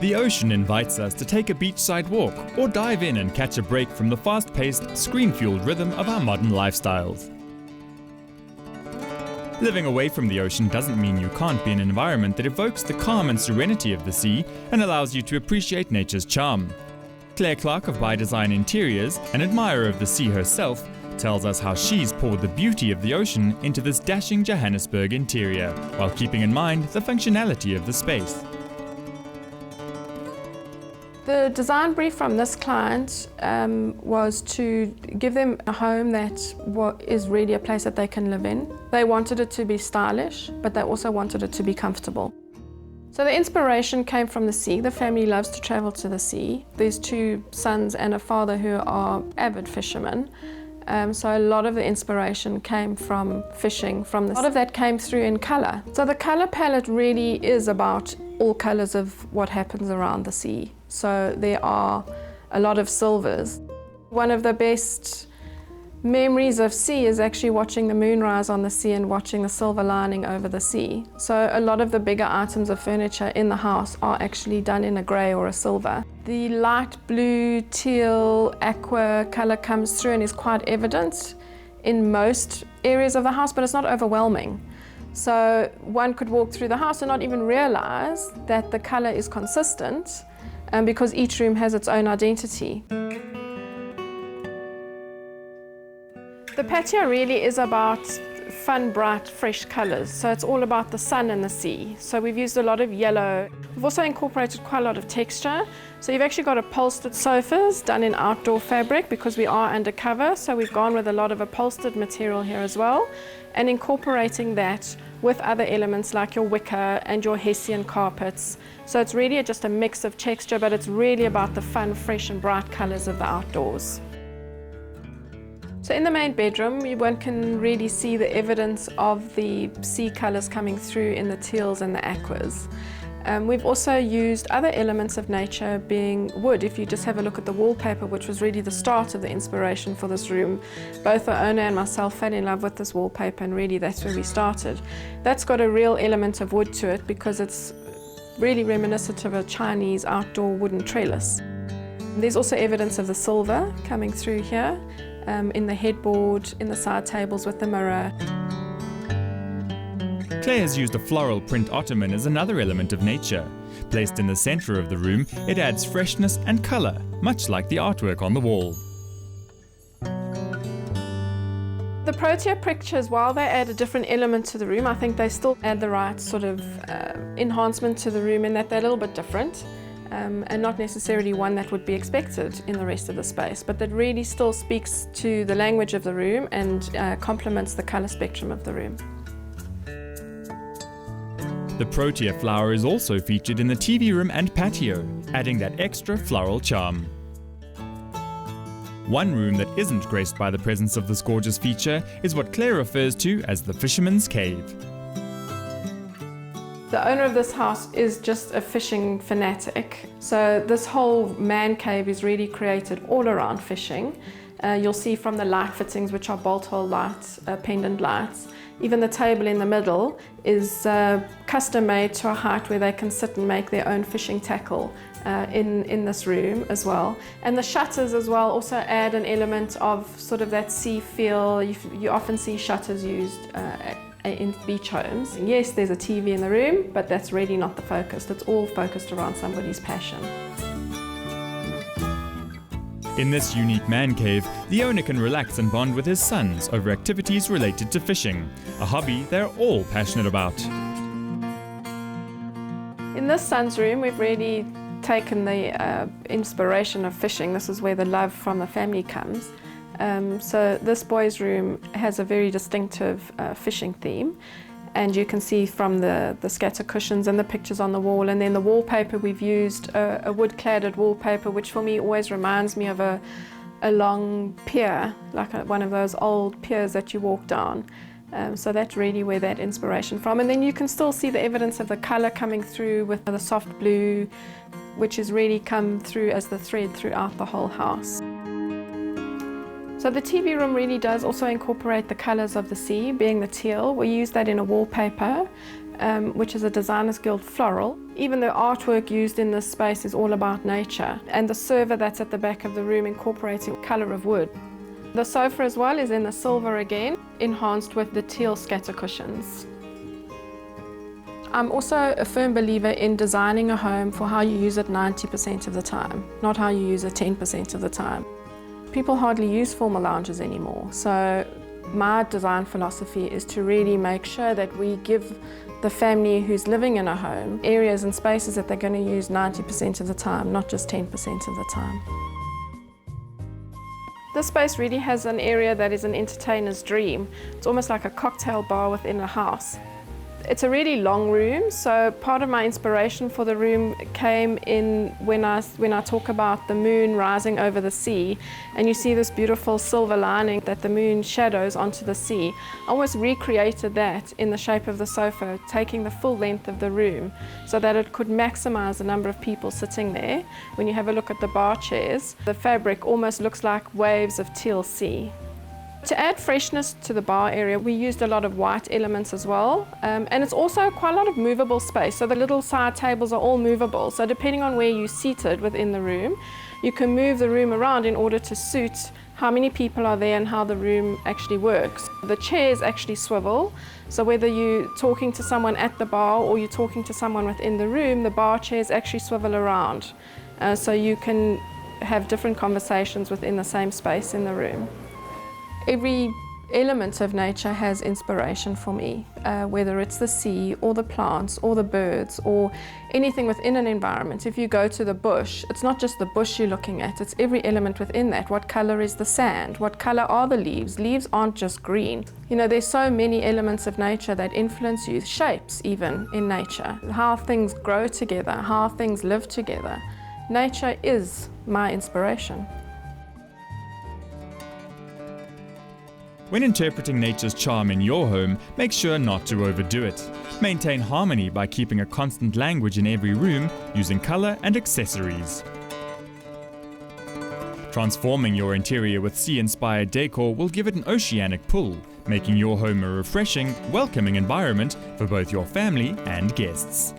The ocean invites us to take a beachside walk or dive in and catch a break from the fast-paced, screen-fueled rhythm of our modern lifestyles. Living away from the ocean doesn't mean you can't be in an environment that evokes the calm and serenity of the sea and allows you to appreciate nature's charm. Clarke of Dezign Interiors, an admirer of the sea herself, tells us how she's poured the beauty of the ocean into this dashing Johannesburg interior, while keeping in mind the functionality of the space. The design brief from this client was to give them a home that is really a place that they can live in. They wanted it to be stylish, but they also wanted it to be comfortable. So the inspiration came from the sea. The family loves to travel to the sea. There's two sons and a father who are avid fishermen. So a lot of the inspiration came from fishing. A lot of that came through in colour. So the colour palette really is about all colours of what happens around the sea. So there are a lot of silvers. One of the best memories of sea is actually watching the moon rise on the sea and watching the silver lining over the sea. So a lot of the bigger items of furniture in the house are actually done in a grey or a silver. The light blue, teal, aqua colour comes through and is quite evident in most areas of the house, but it's not overwhelming. So one could walk through the house and not even realise that the colour is consistent because each room has its own identity. The patio really is about fun, bright, fresh colours. So it's all about the sun and the sea. So we've used a lot of yellow. We've also incorporated quite a lot of texture. So you've actually got upholstered sofas done in outdoor fabric because we are undercover. So we've gone with a lot of upholstered material here as well, and incorporating that with other elements like your wicker and your Hessian carpets. So it's really just a mix of texture, but it's really about the fun, fresh and bright colours of the outdoors. So in the main bedroom, one can really see the evidence of the sea colours coming through in the teals and the aquas. We've also used other elements of nature, being wood. If you just have a look at the wallpaper, which was really the start of the inspiration for this room, both the owner and myself fell in love with this wallpaper, and really that's where we started. That's got a real element of wood to it because it's really reminiscent of a Chinese outdoor wooden trellis. There's also evidence of the silver coming through here, in the headboard, in the side tables with the mirror. Claire has used a floral print ottoman as another element of nature. Placed in the centre of the room, it adds freshness and colour, much like the artwork on the wall. The Protea pictures, while they add a different element to the room, I think they still add the right sort of enhancement to the room in that they're a little bit different. And not necessarily one that would be expected in the rest of the space, but that really still speaks to the language of the room and complements the colour spectrum of the room. The Protea flower is also featured in the TV room and patio, adding that extra floral charm. One room that isn't graced by the presence of this gorgeous feature is what Claire refers to as the Fisherman's Cave. The owner of this house is just a fishing fanatic. So this whole man cave is really created all around fishing. You'll see from the light fittings, which are bolt hole lights, pendant lights. Even the table in the middle is custom made to a height where they can sit and make their own fishing tackle in this room as well. And the shutters as well also add an element of sort of that sea feel. You often see shutters used in beach homes. And yes, there's a TV in the room, but that's really not the focus. It's all focused around somebody's passion. In this unique man cave, the owner can relax and bond with his sons over activities related to fishing, a hobby they're all passionate about. In this son's room, we've really taken the inspiration of fishing. This is where the love from the family comes. So this boy's room has a very distinctive fishing theme, and you can see from the scatter cushions and the pictures on the wall, and then the wallpaper we've used a wood-cladded wallpaper, which for me always reminds me of a long pier, like one of those old piers that you walk down. So that's really where that inspiration from. And then you can still see the evidence of the colour coming through with the soft blue, which has really come through as the thread throughout the whole house. So the TV room really does also incorporate the colours of the sea, being the teal. We use that in a wallpaper which is a Designers Guild floral. Even the artwork used in this space is all about nature, and the server that's at the back of the room incorporating colour of wood. The sofa as well is in the silver again, enhanced with the teal scatter cushions. I'm also a firm believer in designing a home for how you use it 90% of the time, not how you use it 10% of the time. People hardly use formal lounges anymore, so my design philosophy is to really make sure that we give the family who's living in a home areas and spaces that they're going to use 90% of the time, not just 10% of the time. This space really has an area that is an entertainer's dream. It's almost like a cocktail bar within a house. It's a really long room, so part of my inspiration for the room came in when I talk about the moon rising over the sea, and you see this beautiful silver lining that the moon shadows onto the sea. I almost recreated that in the shape of the sofa, taking the full length of the room so that it could maximize the number of people sitting there. When you have a look at the bar chairs, the fabric almost looks like waves of teal sea. To add freshness to the bar area, we used a lot of white elements as well, and it's also quite a lot of movable space, so the little side tables are all movable, so depending on where you're seated within the room, you can move the room around in order to suit how many people are there and how the room actually works. The chairs actually swivel, so whether you're talking to someone at the bar or you're talking to someone within the room, the bar chairs actually swivel around, so you can have different conversations within the same space in the room. Every element of nature has inspiration for me, whether it's the sea or the plants or the birds or anything within an environment. If you go to the bush, it's not just the bush you're looking at, it's every element within that. What color is the sand? What color are the leaves? Leaves aren't just green. You know, there's so many elements of nature that influence you, shapes even in nature, how things grow together, how things live together. Nature is my inspiration. When interpreting nature's charm in your home, make sure not to overdo it. Maintain harmony by keeping a constant language in every room, using color and accessories. Transforming your interior with sea-inspired decor will give it an oceanic pull, making your home a refreshing, welcoming environment for both your family and guests.